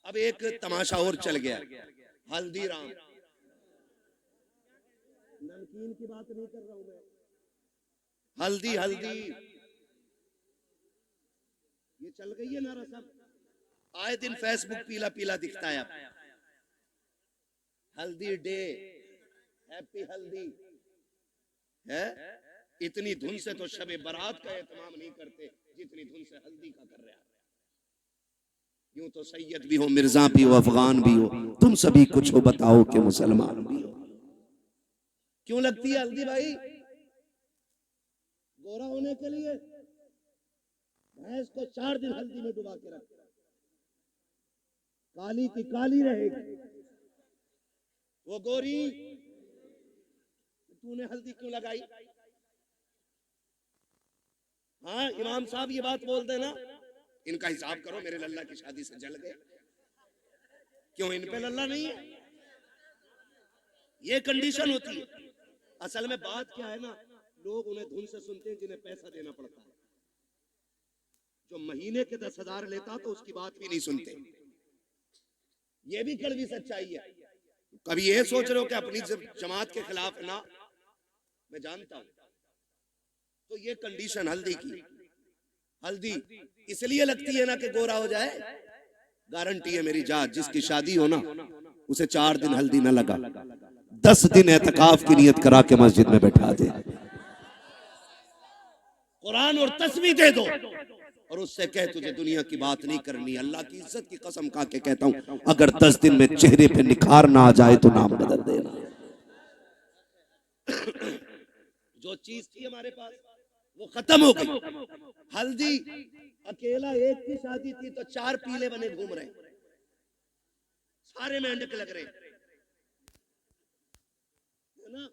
अब एक तमाशा और चल गया, हल्दीराम। नमकीन की बात नहीं कर रहा हूं मैं, हल्दी हल्दी ये चल गई है नारा सब। आए दिन फेसबुक पीला पीला दिखता है। अब हल्दी डे, हैप्पी हल्दी है। इतनी धुन से तो शबे बारात का एहतमाम नहीं करते जितनी धुन से हल्दी का कर रहे हैं। यूं तो सैयद भी हो, मिर्जा भी हो, अफगान भी हो, तुम सभी कुछ हो बताओ कि मुसलमान भी हो। क्यों लगती है हल्दी भाई? गोरा होने के लिए भैंस को 4 दिन हल्दी में डुबा के रखते, काली की काली रहेगी वो गोरी। तूने हल्दी क्यों लगाई? हाँ इमाम साहब ये बात बोल देना, इनका हिसाब करो, मेरे लल्ला की शादी से जल गए। क्यों इन पे लल्ला नहीं है? ये कंडीशन होती है। असल में बात क्या है ना, लोग उन्हें धुन से सुनते हैं जिन्हें पैसा देना पड़ता है। जो महीने के 10,000 लेता तो उसकी बात भी नहीं सुनते। ये भी कड़वी सच्चाई है। कभी ये सोच रहे हो कि अपनी जमात के खिलाफ ना, मैं जानता हूं। तो ये कंडीशन हल्दी की, हल्दी इसलिए लगती है ना कि गोरा हो जाए। गारंटी है मेरी जात, जिसकी शादी हो ना उसे 4 दिन हल्दी ना लगा, 10 दिन एतकाफ की नियत करा के मस्जिद में बैठा दे, कुरान और तस्बीह दे दो और उससे कह तुझे दुनिया की बात नहीं करनी। अल्लाह की इज्जत की कसम खा के कहता हूं, अगर 10 दिन में चेहरे पे निखार ना आ जाए तो नाम बदल देना। जो चीज थी हमारे पास वो खत्म हो गई। हल्दी अकेला एक की शादी थी तो 4 पीले बने घूम रहे, सारे मेंढक लग रहे है ना।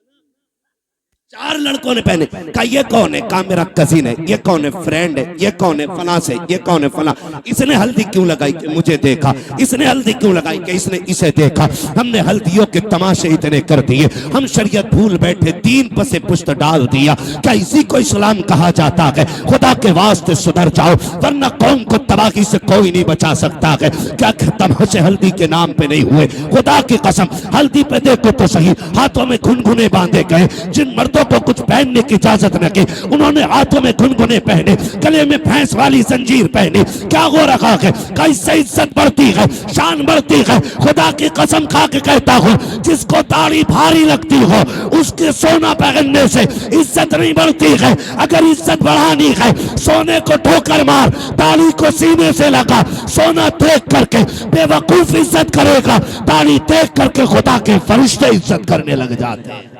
4 लड़कों ने पहने, कहा ये कौन है? कहा मेरा कजिन है। ये कौन है? फ्रेंड है। ये कौन है? फला से। ये कौन है? फला। इसने हल्दी क्यों लगाई? कि मुझे देखा। इसने हल्दी क्यों लगाई? कि इसने इसे देखा। हमने हल्दियों के तमाशे इतने कर दिए, हम शरीयत भूल बैठे, दीन पर से पुश्त डाल दिया। क्या इसी को इस्लाम कहा जाता है? खुदा के वास्ते सुधर जाओ, वरना कौम को तबाही से कोई नहीं बचा सकता है। क्या तमाशे हल्दी के नाम पे नहीं हुए? खुदा की कसम, हल्दी पे देखो तो सही, हाथों में घुनघुने बांधे गए। जिन मर्दों को कुछ पहनने की इजाजत न की, उन्होंने हाथों में गुनगुने पहने, गले में भैंस वाली जंजीर पहनी। क्या हो रखा है? कैसे इज्जत बढ़ती है, शान बढ़ती है। खुदा की कसम खा के कहता हूं, जिसको दाढ़ी भारी लगती हो उसके सोना पहनने से इज्जत नहीं बढ़ती है। अगर इज्जत बढ़ानी है, सोने को ठोकर मार, दाढ़ी को सीने से लगा। सोना देख करके बेवकूफ इज्जत करेगा, दाढ़ी देख करके खुदा के फरिश्ते इज्जत करने लग जाते हैं।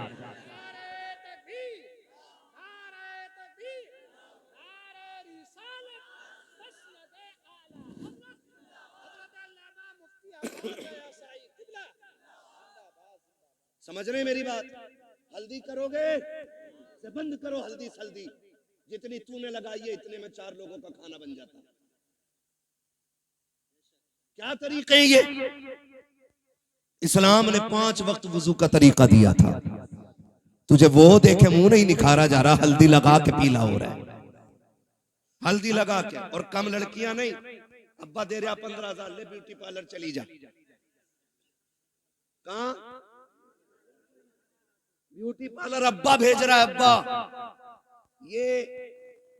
समझ रहे मेरी बात? हल्दी करोगे से बंद करो हल्दी सल्दी। जितनी तूने लगाई है इतने में 4 लोगों का खाना बन जाता। क्या तरीके ये? इस्लाम ने 5 वक्त वुजू का तरीका दिया था। तुझे वो देखे मुंह नहीं निखारा जा रहा, हल्दी लगा के पीला हो रहा है। हल्दी लगा के, और कम लड़कियां नहीं। अब्बा दे रहा 15,000, ले ब्यूटी पार्लर चली जा। कहां ब्यूटी पार्लर? अब्बा भेज रहा है, अब्बा। ये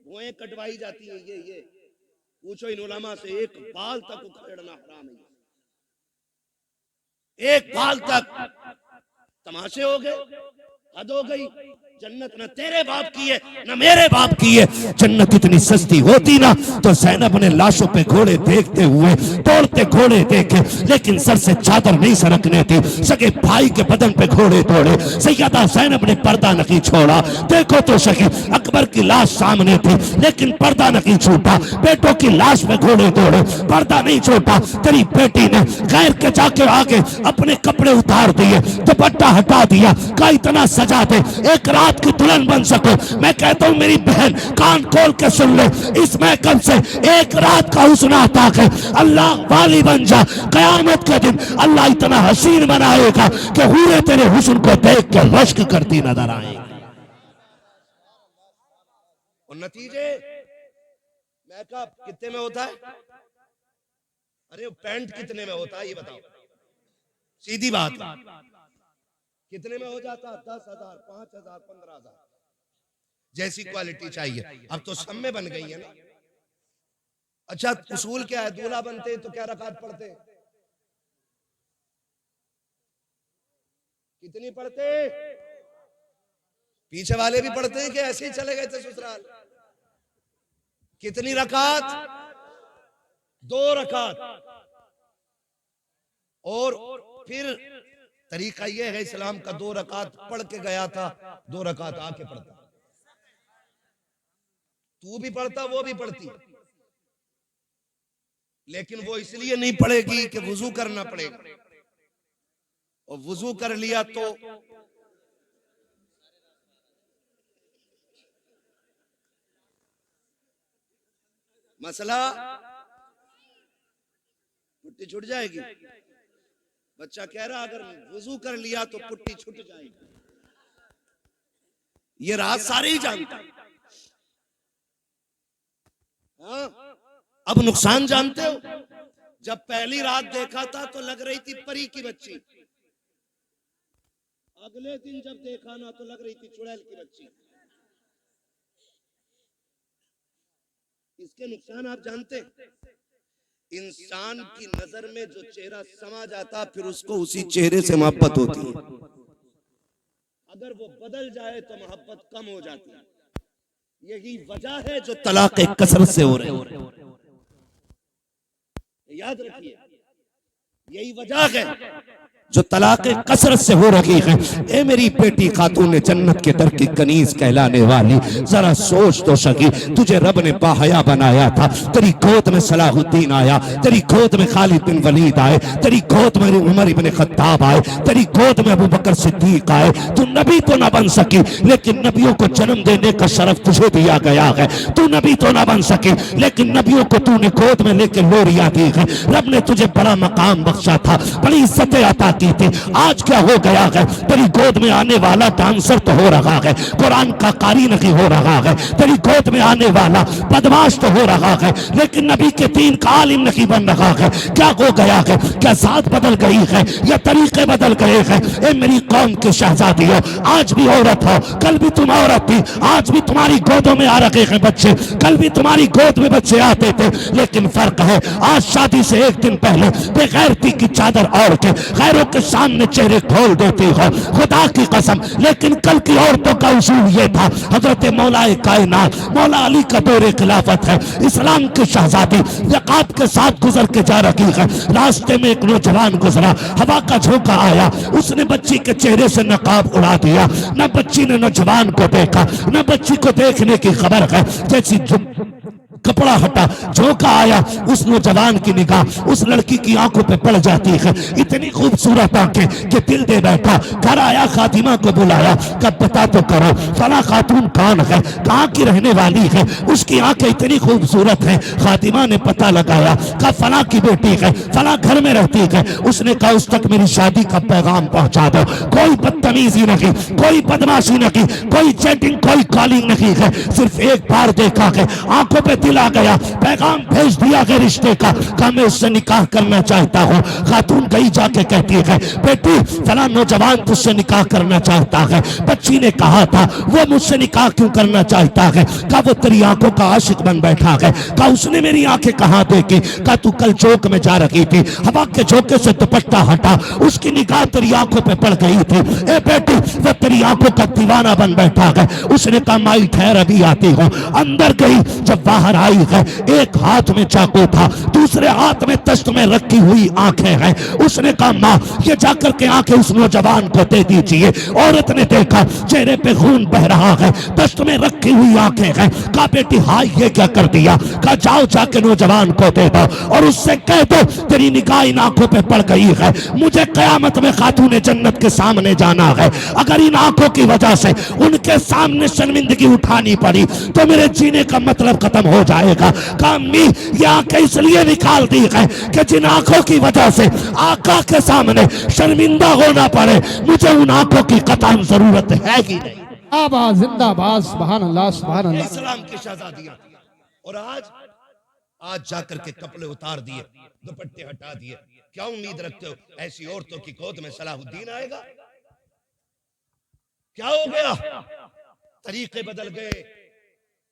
भुएं कटवाई जाती है। ये पूछो इन उलमा से, एक बाल तक उखेड़ना हराम है। एक बाल तक। तमाशे हो गए, हद हो गई। जन्नत न तेरे बाप की है न मेरे बाप की है। जन्नत इतनी सस्ती होती ना तो ज़ैनब ने लाशों पे घोड़े देखते हुए तोड़ते घोड़े देखे, लेकिन सर से चादर नहीं सरकने थी। सगे भाई के बदन पे घोड़े तोड़े, सैयदा ज़ैनब ने पर्दा नहीं छोड़ा। देखो तो सही, अकबर की लाश सामने थी लेकिन पर्दा नहीं छूटा। बेटों की लाश पे घोड़े तोड़े, पर्दा नहीं छोटा। तेरी बेटी ने गैर के जाके आगे अपने कपड़े उतार दिए, दुपट्टा हटा दिया। का इतना सजा दे एक रात की दुल्हन बन सको। मैं कहता हूं मेरी बहन कान खोल के सुन ले, इस महकम से एक रात का हुस्न आता है। अल्लाह वाली बन जा, कयामत के दिन अल्लाह इतना हसीन बनाएगा कि हूरे तेरे हुस्न को देख के रश्क करती नजर आएगी। और नतीजे मेकअप कितने में होता है? अरे पैंट कितने में होता है ये बताओ, सीधी बात। कितने में हो जाता? 10,000, 5,000, 15,000 जैसी क्वालिटी चाहिए। अब तो सब में बन गई है ना। अच्छा उसूल क्या है? दूल्हा बनते हैं तो क्या रकात पढ़ते हैं? कितनी पढ़ते? पीछे वाले भी पढ़ते हैं कि ऐसे ही चले गए थे ससुराल? कितनी रकात? 2 रकात। और फिर तरीका यह है इस्लाम का, 2 रकात पढ़ के गया था, 2 रकात आके पढ़ता। तू भी पढ़ता, वो भी पढ़ती, लेकिन वो इसलिए नहीं पढ़ेगी कि वुजू करना पड़ेगा, और वुजू कर लिया तो मसला पुट्टी छूट जाएगी। बच्चा कह रहा अगर वुजू कर लिया तो पुट्टी छूट जाएगी। ये राज सारे ही जानते हैं। हाँ? अब नुकसान जानते हो? जब पहली रात देखा था तो लग रही थी परी की बच्ची, अगले दिन जब देखा ना तो लग रही थी चुड़ैल की बच्ची। इसके नुकसान आप जानते हैं? इंसान की नजर में जो चेहरा समा जाता फिर उसको उसी चेहरे से मोहब्बत होती है। अगर वो बदल जाए तो मोहब्बत कम हो जाती है। यही वजह है जो तलाक कसरत से हो रही है। याद रखिए, यही वजह है जो तलाक कसरत से हो रही है। ए मेरी बेटी खातून जन्नत के दर की कनीज कहलाने वाली, जरा सोच तो सकी, तुझे रब ने बाहया बनाया था, तेरी गोद में सलाहुद्दीन आया, तेरी गोद में खालिद बिन वलीद आए, तेरी गोद में उमर इब्न खत्ताब आए, तेरी गोद में अबू बकर सिद्दीक आए। तू नबी तो ना बन सकी, लेकिन नबियों को जन्म देने का शरफ तुझे दिया गया है। तू नबी तो ना बन सकी, लेकिन नबियों को तूने गोद में लेकर लोरियां दी है। रब ने तुझे बड़ा मकाम बख्शा था, बड़ी इज्जतें अता की थी। आज क्या हो गया है? तेरी गोद में आने वाला डांसर तो हो रहा है, कुरान का कारी नहीं हो रहा है। तेरी गोद में आने वाला बदमाश तो हो रहा है, लेकिन नबी के दीन का आलिम नहीं बन रहा है। क्या हो गया है? क्या जात बदल गई है या तरीके बदल गए हैं? ए मेरी कौम के शहजादियों, आज भी औरत हो, कल भी तुम औरत थी, आज भी तुम्हारी गोदों में आ रखे हैं बच्चे, कल भी तुम्हारी गोद में बच्चे आते थे, लेकिन फर्क है आज शादी से एक दिन पहले बेगैरती की चादर ओढ़ के गैरों के सामने चेहरे खोल देती हो, खुदा की कसम। लेकिन कल की औरतों का उसूल ये था, हजरत मौलाए कायनात मौला अली का दौरे खिलाफत है, इस्लाम की शहजादी यकात के साथ गुजर के जा रही है। रास्ते में एक नौजवान गुजरा, हवा का झोंका आया, उसने बच्ची के चेहरे से नकाब उड़ा दिया। न बच्ची ने नौजवान को देखा, न बच्ची को देखने की खबर है। जैसी कपड़ा हटा, झोंका आया, उस नौजवान की निगाह उस लड़की की आंखों पे पड़ जाती है। इतनी खूबसूरत आंखें कि दिल दे बैठा। घर आया, खातिमा को बुलाया, कब पता तो करो फला खातून कौन है, कहाँ की रहने वाली है, उसकी आंखें इतनी खूबसूरत हैं। खातिमा ने पता लगाया, कहा फला की बेटी है, फला घर में रहती है। उसने कहा उस तक मेरी शादी का पैगाम पहुंचा दो। कोई बदतमीजी नहीं, कोई बदमाशी नहीं, कोई चैटिंग, कोई कॉलिंग नहीं है, सिर्फ एक बार देखा है, आंखों पे दिल आ गया, पैगाम भेज दिया है रिश्ते का, कहा मैं उससे निकाह करना चाहता हूँ। खातून गई जाके कहती है, बेटी फला नौजवान तुझसे निकाह करना चाहता है। बच्ची ने कहा था वो मुझसे निकाह क्यों करना चाहता है? कहा वो तेरी आंखों का आशिक बन बैठा है। कहा उसने मेरी आंखें कहाँ देखी? कहा तू कल चौक में जा रही थी, हवा के झोंके से दुपट्टा हटा, उसकी निगाह तेरी आंखों पे पड़ गई थी। ए बेटी वो तेरी आंखों का दीवाना बन बैठा है। उसने कहा माई ठहर अभी आती हूँ। अंदर गई, जब बाहर आई है, एक हाथ में चाकू था, दूसरे हाथ में तश्त में रखी हुई आंखें हैं। उसने कहा माँ ये जाकर के आंखें उस नौजवान को दे दीजिए। औरत ने देखा चेहरे पे खून बह रहा है, तश्त में रखी हुई आंखें हैं। कहा बेटी हाय ये क्या कर दिया? कहा जाओ जाके नौजवान को दे दो और उससे कह दो तेरी निगाह इन आंखों पे पड़ गई है, मुझे कयामत में खातून जन्नत के सामने जाना है। अगर इन आंखों की वजह से उनके सामने शर्मिंदगी उठानी पड़ी तो मेरे जीने का मतलब खत्म हो जाएगा। अम्मी ये आंखें इसलिए निकाल दी है कि जिन आंखों की वजह से आका के सामने शर्मिंदा होना पड़े, मुझे उन आंखों की कतई जरूरत है ही नहीं। जिंदाबाद, सुभान अल्लाह, सुभान अल्लाह। इस्लाम की शहजादियां। और आज आज जाकर के कपड़े उतार दिए, दुपट्टे हटा दिए। क्या उम्मीद रखते हो ऐसी औरतों की गोद में सलाहुद्दीन आएगा? क्या हो गया? तरीके बदल गए।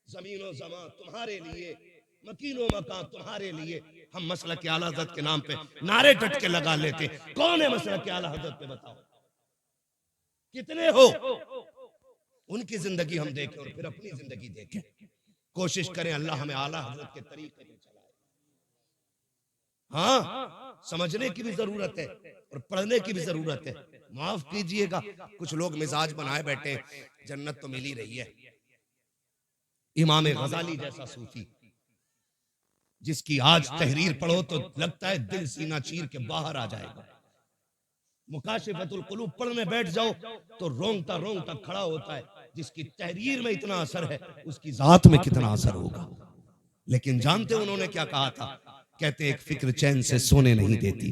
जमीनो जमा तुम्हारे लिए, मकीनो मकान तुम्हारे लिए। हम मसला के आला हज़रत के नाम पे नारे टटके लगा लेते। कौन है मसला के आला हज़रत पे? बताओ कितने हो? उनकी जिंदगी हम देखें और फिर अपनी जिंदगी देखें। कोशिश करें अल्लाह हमें आला हज़रत के तरीके पे चलाए। हाँ, समझने की भी जरूरत है और पढ़ने की भी जरूरत है। माफ कीजिएगा, कुछ लोग मिजाज बनाए बैठे, जन्नत तो मिल ही रही है। इमाम गजाली जैसा सूफी जिसकी आज तहरीर पढ़ो तो लगता है दिल सीना चीर के बाहर आ जाएगा। मुकाशिफतुल कुलूब पढ़ने बैठ जाओ तो रोंगटा रोंगटा खड़ा होता है। जिसकी तहरीर में इतना असर है, उसकी जात में कितना असर होगा। लेकिन जानते उन्होंने क्या कहा था? कहते एक फिक्र चैन से सोने नहीं देती।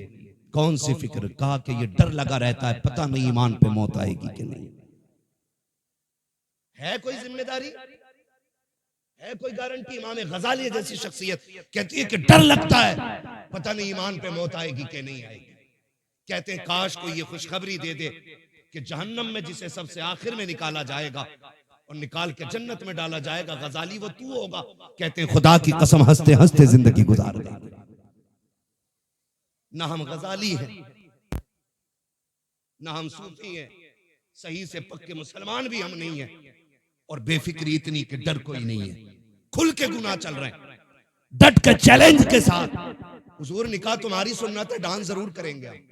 कौन सी फिक्र? कहा कि ये डर लगा रहता है, पता नहीं ईमान पे मौत आएगी कि नहीं। है कोई जिम्मेदारी? है कोई गारंटी? इमाम गजाली जैसी शख्सियत कहती है कि डर लगता है, पता नहीं ईमान पे मौत आएगी कि नहीं आएगी। कहते हैं काश कोई ये खुशखबरी दे दे कि जहन्नम में जिसे सबसे आखिर में निकाला जाएगा और निकाल के जन्नत में डाला जाएगा, गजाली वो तू होगा। कहते हैं खुदा की कसम हंसते हंसते जिंदगी गुजार देंगे। ना हम गजाली हैं, ना हम सूफी हैं, सही से पक्के मुसलमान भी हम नहीं हैं, और बेफिक्री इतनी कि डर कोई नहीं है। खुल के गुनाह चल रहे हैं, डट के चैलेंज के साथ। हुजूर निकाह तुम्हारी सुन्नत है, डांस जरूर करेंगे हम,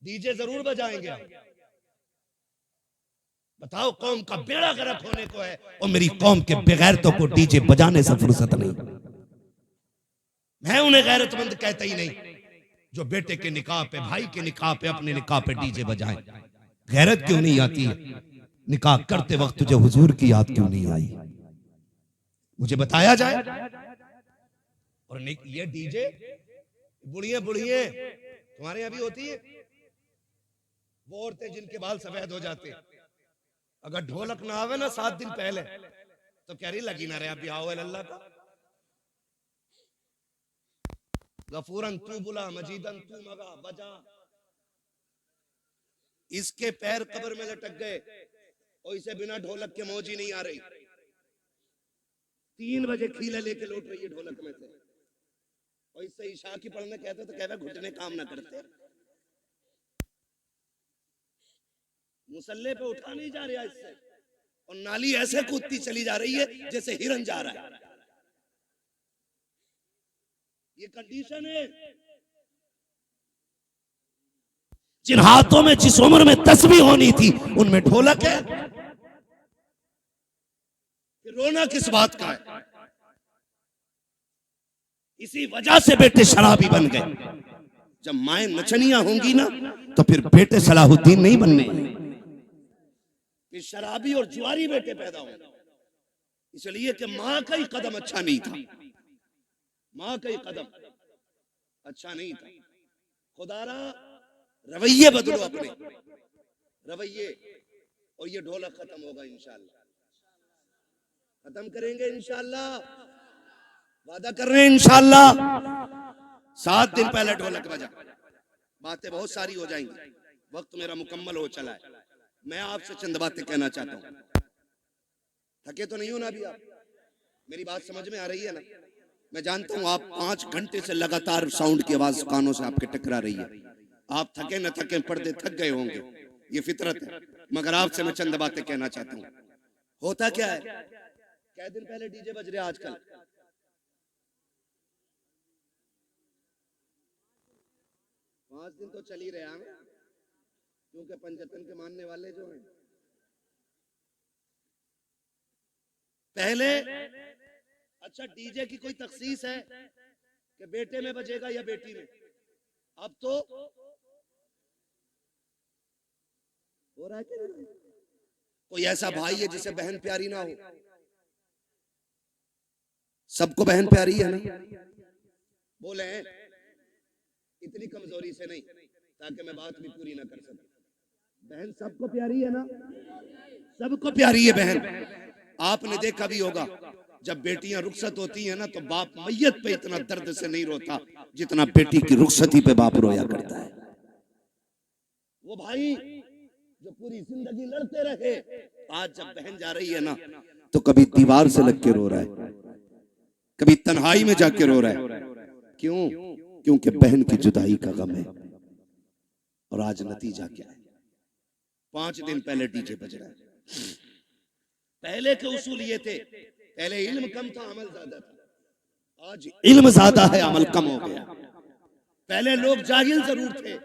डीजे जरूर बजाएंगे हम। बताओ, कौम का बेड़ा गर्क होने को है और मेरी कौम के बेगैरतों को डीजे बजाने से फुर्सत नहीं। मैं उन्हें गैरतमंद कहता ही नहीं जो बेटे के निकाह पे, भाई के निकाह पे, अपने निकाह पे डीजे बजाएं। गैरत क्यों नहीं आती है? निकाह करते वक्त तुझे हुजूर की याद क्यों नहीं आई? मुझे बताया जाए। और ये डीजे बुढ़िया बुढ़िया तुम्हारे यहाँ भी होती है? वो औरतें जिनके बाल सफेद हो जाते हैं, अगर ढोलक ना आवे ना 7 दिन पहले तो कह रही लगी ना रहे अभी आओ अल्लाह का। गफूरन तू बुला, मजीदन तू मगा बजा। इसके पैर कब्र में लटक गए और इसे बिना ढोलक के मौज ही नहीं आ रही। 3 बजे खीले लेके लौट रही है ढोलक में से, और इससे ईशा की पढ़ने कहते तो कहते घुटने काम ना करते। मुसल्ले पे उठा नहीं जा रहा इससे, और नाली ऐसे कूदती चली जा रही है जैसे हिरन जा रहा है। ये कंडीशन है। जिन हाथों में जिस उम्र में तस्बीह होनी थी उनमें ढोलक है, रोना किस बात का है? इसी वजह से बेटे शराबी बन गए। जब माएं नचनियां होंगी ना तो फिर बेटे सलाहुद्दीन नहीं बनने, फिर शराबी और जुआरी बेटे पैदा होंगे। इसलिए कि मां का ही कदम अच्छा नहीं था, मां का ही कदम अच्छा नहीं था। खुदारा रवैये बदलो, अपने रवैये, और ये ढोलक खत्म होगा इंशाअल्लाह। खत्म करेंगे इंशाअल्लाह, वादा कर रहे हैं इंशाअल्लाह। 7 दिन पहले ढोलक बजा, बातें बहुत सारी हो जाएंगी, वक्त मेरा मुकम्मल हो चला है। मैं आपसे चंद बातें कहना चाहता हूँ। थके तो नहीं हो ना अभी आप? मेरी बात समझ में आ रही है ना? मैं जानता हूँ आप 5 घंटे से लगातार साउंड की आवाज कानों से आपके टकरा रही है। आप थके न थके, पर्दे थक गए होंगे, ये फितरत है। मगर आपसे मैं चंद बातें कहना चाहता हूँ। होता क्या है, क्या दिन पहले डीजे बज रहे आजकल? 5 दिन तो चल ही रहे हैं, क्योंकि पंजतन के मानने वाले जो हैं पहले। अच्छा, डीजे की कोई तखसीस है कि बेटे में बजेगा या बेटी में? अब तो हो रहा है कि नहीं? कोई ऐसा भाई है जिसे बहन प्यारी ना हो? सबको बहन प्यारी है ना? बोले इतनी कमजोरी से नहीं, ताकि मैं बात भी पूरी ना कर सकूं। बहन सबको प्यारी है ना? सबको प्यारी है बहन। आपने देखा भी होगा जब बेटियां रुखसत होती है ना तो बाप मैयत पे इतना दर्द से नहीं रोता जितना बेटी की रुखसती पे बाप रोया करता है। वो भाई जो पूरी जिंदगी लड़ते रहे, आज जब बहन जा रही है ना तो कभी दीवार से लग के रो रहा है, कभी तन्हाई में जाके रो रहा है। क्यों? क्योंकि बहन की जुदाई का गम है। और आज नतीजा क्या है? 5 दिन पहले डीजे बज रहा है। पहले के उसूल ये थे, पहले इल्म कम था अमल ज्यादा था, आज इल्म ज्यादा है अमल कम हो गया। पहले लोग जाहिल जरूर थे,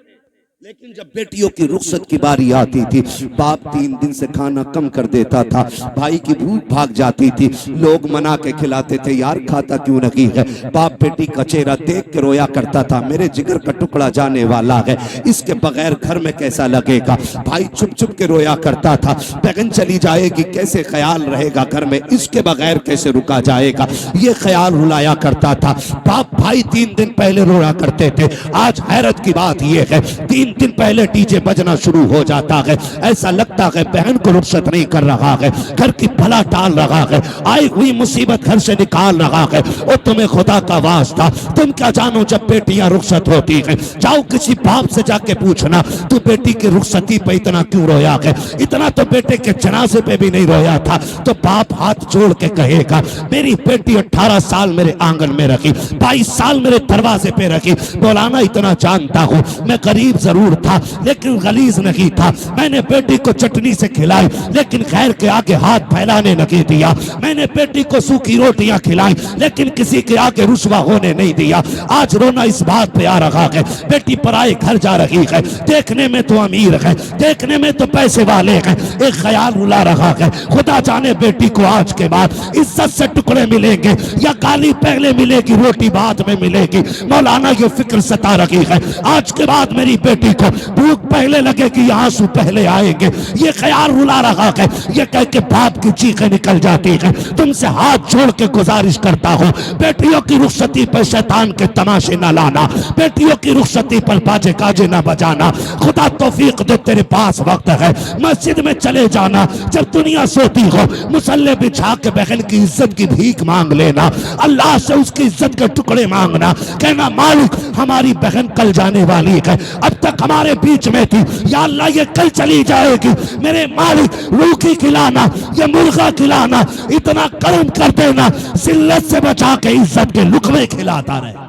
लेकिन जब बेटियों की रुखसत की बारी आती थी बाप 3 दिन से खाना कम कर देता था, भाई की भूख भाग जाती थी, लोग मना के खिलाते थे, यार खाता क्यों नहीं है। बाप बेटी का चेहरा देख के रोया करता था, मेरे जिगर का टुकड़ा जाने वाला है, इसके बगैर घर में कैसा लगेगा। भाई चुप चुप के रोया करता था, बहन चली जाएगी कैसे ख्याल रहेगा घर में, इसके बगैर कैसे रुका जाएगा, ये ख्याल रुलाया करता था। बाप भाई 3 दिन पहले रोया करते थे। आज हैरत की बात यह है 3 दिन पहले डीजे बजना शुरू हो जाता है, ऐसा लगता है बहन को रुखसत नहीं कर रहा है, घर की भला टाल रहा है, आई हुई मुसीबत घर से निकाल रहा है। और तुम्हें खुदा का वास्ता, तुम क्या जानो जब बेटियां रुखसत होती हैं, जाओ किसी बाप से जाके पूछना तू बेटी की रुखसती पे इतना क्यों रोया है। इतना तो बेटे के जनाजे पे भी नहीं रोया था। तो बाप हाथ जोड़ के कहेगा मेरी बेटी 18 साल मेरे आंगन में रखी, 22 साल मेरे दरवाजे पे रखी। मौलाना इतना जानता हूं मैं गरीब जरूर था लेकिन गलीज नहीं था, मैंने बेटी को चटनी से खिलाई लेकिन खैर के आगे हाथ फैलाने नहीं दिया, मैंने बेटी को सूखी रोटियां खिलाई लेकिन किसी के आगे रुसवा होने नहीं दिया। आज रोना इस बात पे आ रहा है बेटी पराए घर जा रही है, देखने में तो अमीर है, देखने में तो पैसे वाले हैं, एक ख्याल रुला रहा है खुदा जाने बेटी को आज के बाद इज्जत से टुकड़े मिलेंगे या गाली पहले मिलेगी रोटी बाद में मिलेगी। मौलाना ये फिक्र सता रही है आज के बाद मेरी बेटी को भूख पहले लगेगी आंसू पहले आएंगे, ये ख्याल रुला रहा है। ये कह के बाप की चीखें निकल जाती है। तुमसे हाथ जोड़ के गुजारिश करता हूँ बेटियों की रुखसती पर शैतान के तमाशे न लाना, बेटियों की रुखसती पर बाजे काजे न बजाना। खुदा तौफीक दे तेरे पास वक्त है, मस्जिद में चले जाना, जब दुनिया सोती हो मुसल्ले बिछा के बहन की इज्जत की भीख मांग लेना, अल्लाह से उसकी इज्जत के टुकड़े मांगना, कहना मालिक हमारी बहन कल जाने वाली है, अब तक हमारे बीच में थी, या अल्लाह ये कल चली जाएगी, मेरे मालिक रूखी खिलाना या मुर्गा खिलाना इतना कर्म कर देना जिल्लत से बचा के इज्जत के लुकमे खिलाता रहे।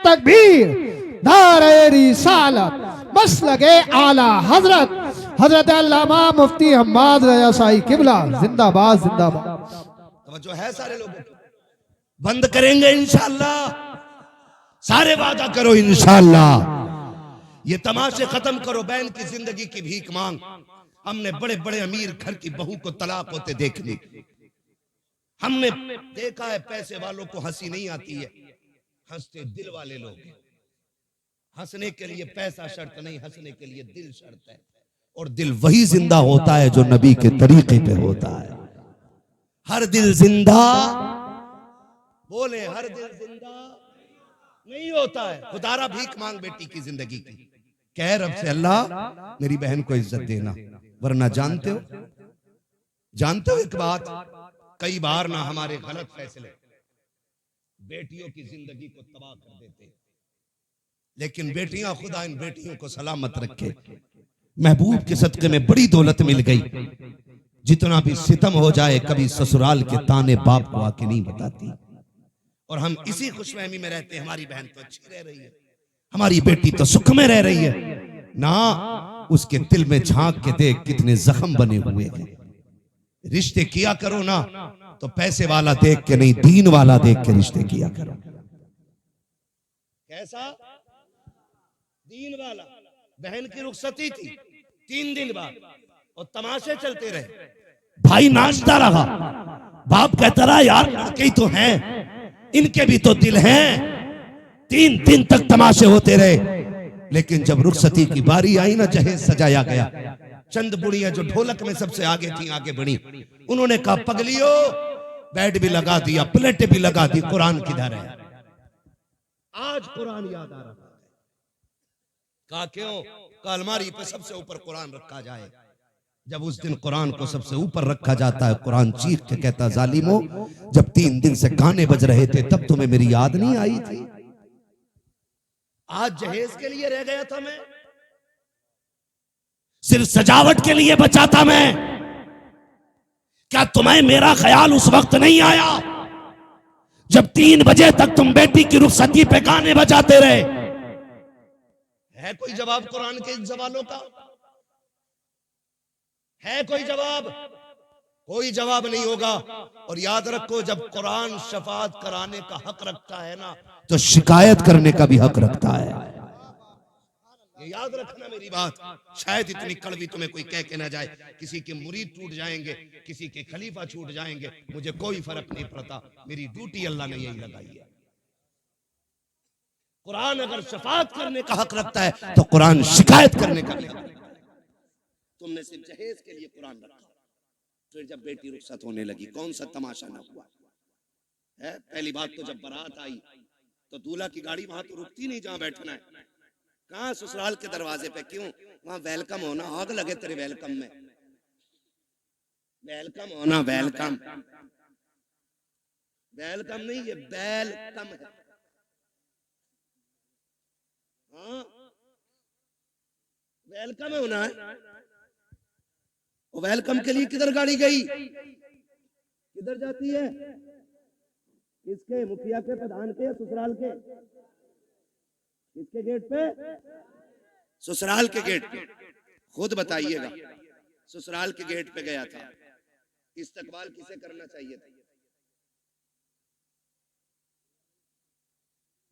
तकबीर, नारे रिसालत, बस लगे आला हजरत हजरत अल्लामा मुफ्ती हम्माद रजा शाही किबला जिंदाबाद जिंदाबाद। जो है सारे लोग बंद करेंगे इंशाअल्लाह, सारे वादा करो इंशाअल्लाह। ये तमाशे खत्म करो, बहन की जिंदगी की भीख मांग। हमने बड़े बड़े अमीर घर की बहू को तलाक होते देख ली, हमने देखा है पैसे वालों को हंसी नहीं आती है, हंसते दिल वाले लोग। हंसने के लिए पैसा शर्त नहीं, हंसने के लिए दिल शर्त है, और दिल वही जिंदा होता है जो नबी के तरीके पे होता है। हर दिल जिंदा, बोले हर दिल जिंदा नहीं होता है। खुदारा भीख मांग बेटी की जिंदगी की, कह रब से अल्लाह मेरी बहन को इज्जत देना, वरना जानते हो एक बात, कई बार ना हमारे गलत फैसले बेटियों की जिंदगी को तबाह कर देते, लेकिन बेटियां खुदा इन बेटियों को सलामत रखे। महबूब के सदके में बड़ी दौलत मिल गई, जितना भी सितम हो जाए कभी ससुराल के ताने बाप को आके नहीं बताती, और हम इसी खुशफहमी में रहते हैं हमारी बहन तो अच्छी रह रही है, हमारी बेटी तो सुख में रह रही है ना। उसके दिल में झांक के देख कितने जख्म बने हुए हैं। रिश्ते किया करो ना तो पैसे वाला देख के नहीं, दीन वाला देख के रिश्ते किया करो। कैसा दीन वाला? बहन की रुखसती थी 3 दिन बाद और तमाशे चलते रहे, भाई नाचता रहा, बाप कहता रहा यार लड़के तो हैं, इनके भी तो दिल हैं। 3 दिन तक तमाशे होते रहे, लेकिन जब रुखसती की बारी आई ना, जहेज सजाया गया, चंद बुढ़ियां जो ढोलक में सबसे आगे थी आगे बढ़ी, उन्होंने कहा पगलियो बेड भी लगा दिया, प्लेटें भी लगा दी, कुरान किधर है? आज कुरान याद आ रहा है। कहा क्यों? कहा अलमारी पे सबसे ऊपर कुरान रखा जाए, जब उस दिन कुरान को सबसे ऊपर रखा जाता है, कुरान चीख के कहता, जालिमो जब 3 दिन से गाने बज रहे थे तब तुम्हें मेरी याद नहीं आई थी? आज जहेज के लिए रह गया था मैं, सिर्फ सजावट के लिए बचा था मैं। क्या तुम्हें मेरा ख्याल उस वक्त नहीं आया जब 3 बजे तक तुम बेटी की रुखसती पे गाने बजाते रहे? है कोई जवाब कुरान के इन सवालों का? है कोई जवाब? कोई जवाब नहीं होगा। और याद रखो, जब कुरान शफाअत कराने का हक रखता है ना, तो शिकायत करने का भी हक रखता है। ये याद रखना मेरी बात। शायद इतनी कड़वी तुम्हें कोई कह के ना जाए, किसी के मुरीद टूट जाएंगे, किसी के खलीफा छूट जाएंगे, मुझे कोई फर्क नहीं पड़ता। मेरी ड्यूटी अल्लाह ने यही लगाई है। कुरान अगर शफाअत करने का हक रखता है तो कुरान शिकायत करने का भी हक रखता है। तुमने सिर्फ जहेज के लिए कुरान रखा, फिर जब बेटी रुखसत होने लगी कौन सा तमाशा ना हुआ है? पहली बात तो जब बारात आई तो दूल्हा की गाड़ी वहां तो रुकती नहीं जहां बैठना है। कहां? ससुराल के दरवाजे पे। क्यों? वहां वेलकम होना, आग लगे तेरे वेलकम में। वेलकम होना, वेलकम वेलकम नहीं, ये वेलकम है। हाँ, वेलकम होना है। वेलकम के लिए किधर गाड़ी गई? किधर जाती है? किसके? मुखिया के, प्रधान के, ससुराल के? किसके गेट पे? ससुराल के गेट पे। खुद बताइएगा। ससुराल के गेट पे गया था, इस्तकबाल किसे करना चाहिए था?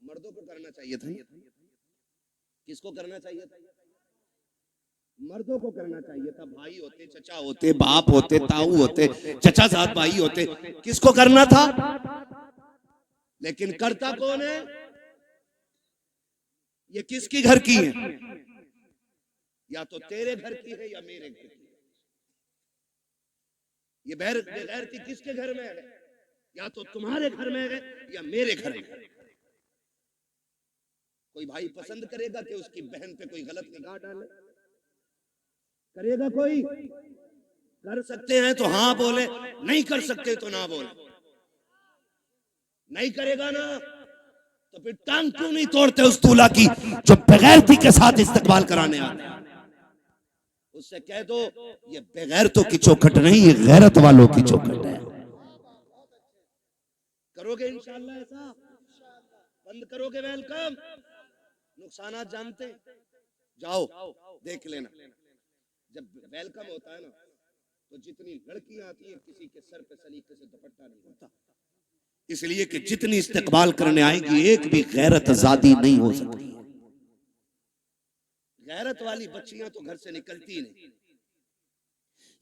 मर्दों को करना चाहिए था। किसको करना चाहिए था? मर्दों को करना चाहिए था। भाई होते, चचा होते, बाप होते, ताऊ होते, चचा साथ भाई होते, किसको करना था? लेकिन करता कौन है? ये किसकी घर की है? या तो तेरे घर की है या मेरे घर की है। ये बेगैरती किसके घर में है? या तो तुम्हारे घर में है या मेरे घर में है। कोई भाई पसंद करेगा कि उसकी बहन पे कोई गलत निगाह डाले? करेगा कोई? कर सकते हैं तो हाँ बोले, नहीं कर सकते तो ना बोले। नहीं करेगा ना तो फिर टांग क्यों नहीं तोड़ते उस दूल्हा की जो बेगैरती के साथ इस्तकबाल कराने आते हैं? उससे कह दो ये बेगैरतों की चौखट नहीं, ये गैरत वालों की चौखट है। करोगे इंशाअल्लाह ऐसा? बंद करोगे वेलकम? नुकसानात जानते? जाओ देख लेना। जब वेलकम होता है ना तो जितनी लड़कियां आती हैं किसी के सर पे सलीके से दुपट्टा नहीं होता, इसलिए कि जितनी इस्तकबाल करने आएगी एक भी गैरत आजादी नहीं हो सकती। गैरत वाली बच्चियां तो घर से निकलती नहीं।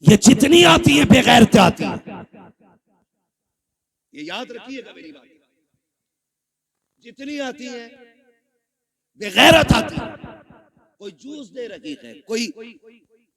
ये जितनी आती है बेगैरत आती है, ये याद रखिएगा मेरी बात। जितनी आती है बेगैरत आती है। कोई जूस दे रही है, कोई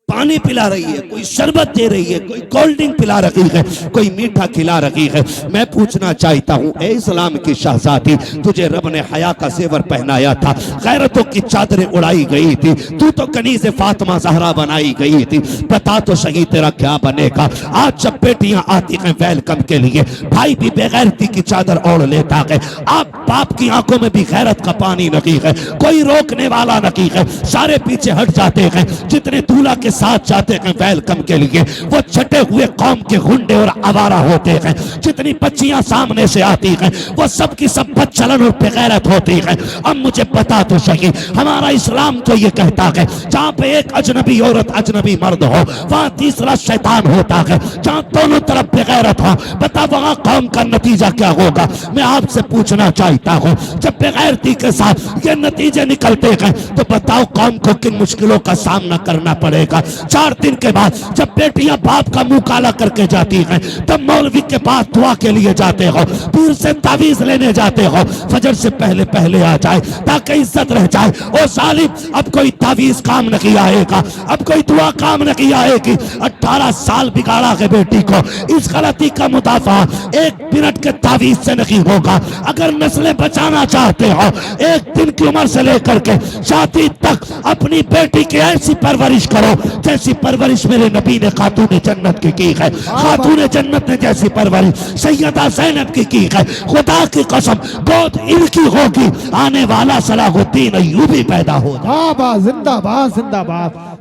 पानी पिला रही है, कोई शरबत दे रही है, कोई कोल्ड ड्रिंक पिला रही है, कोई मीठा खिला रही है। मैं पूछना चाहता हूँ, ए इस्लाम की शहजादी, तुझे रब ने हया का जेवर पहनाया था, गैरतों की चादरें उड़ाई गई थी, तू तो कनीज़े फातिमा ज़हरा बनाई गई थी। बता तो सही तेरा क्या बनेगा? आज जब बेटियां आती हैं वेलकम के लिए, भाई भी बेगैरती की चादर ओढ़ लेता है। आप बाप की आंखों में भी गैरत का पानी नहीं है, कोई रोकने वाला नहीं है, सारे पीछे हट जाते हैं। जितने दूल्हा के साथ जाते हैं वेलकम के लिए वो छटे हुए कौम के गुंडे और आवारा होते हैं। जितनी बच्चियां सामने से आती हैं वो सब की सब बदचलन और बेगैरत होती हैं। अब मुझे पता तो सही, हमारा इस्लाम तो ये कहता है जहाँ पे एक अजनबी औरत अजनबी मर्द हो वहाँ तीसरा शैतान होता है। जहाँ दोनों तरफ बेगैरत हो, बता वहाँ कौम का नतीजा क्या होगा? मैं आपसे पूछना चाहता हूँ, जब बेगैरती के साथ ये नतीजे निकलते हैं तो बताओ कौम को किन मुश्किलों का सामना करना पड़ेगा। 4 दिन के बाद जब बेटियां बाप का मुंह काला करके जाती हैं तब मौलवी के पास दुआ के लिए जाते हो, पीर से तावीज लेने जाते हो, फजर से पहले पहले आ जाए ताकि इज्जत रह जाए। ओ सालिम, अब कोई तावीज काम नहीं आएगा, अब कोई दुआ काम नहीं आएगी। 18 साल बिगाड़ा है बेटी को, इस गलती का मुदाफा 1 मिनट के तावीज से नहीं होगा। अगर नस्लें बचाना चाहते हो 1 दिन की उम्र से लेकर के शादी तक अपनी बेटी की ऐसी परवरिश करो जैसी परवरिश मेरे नबी ने खातून जन्नत की है, खातून जन्नत ने जैसी परवरिश सैयदा ज़ैनब की है। खुदा की कसम बहुत इनकी होगी, आने वाला सलाहुद्दीन अय्यूबी पैदा होगा। वाह वाह, जिंदाबाद जिंदाबाद।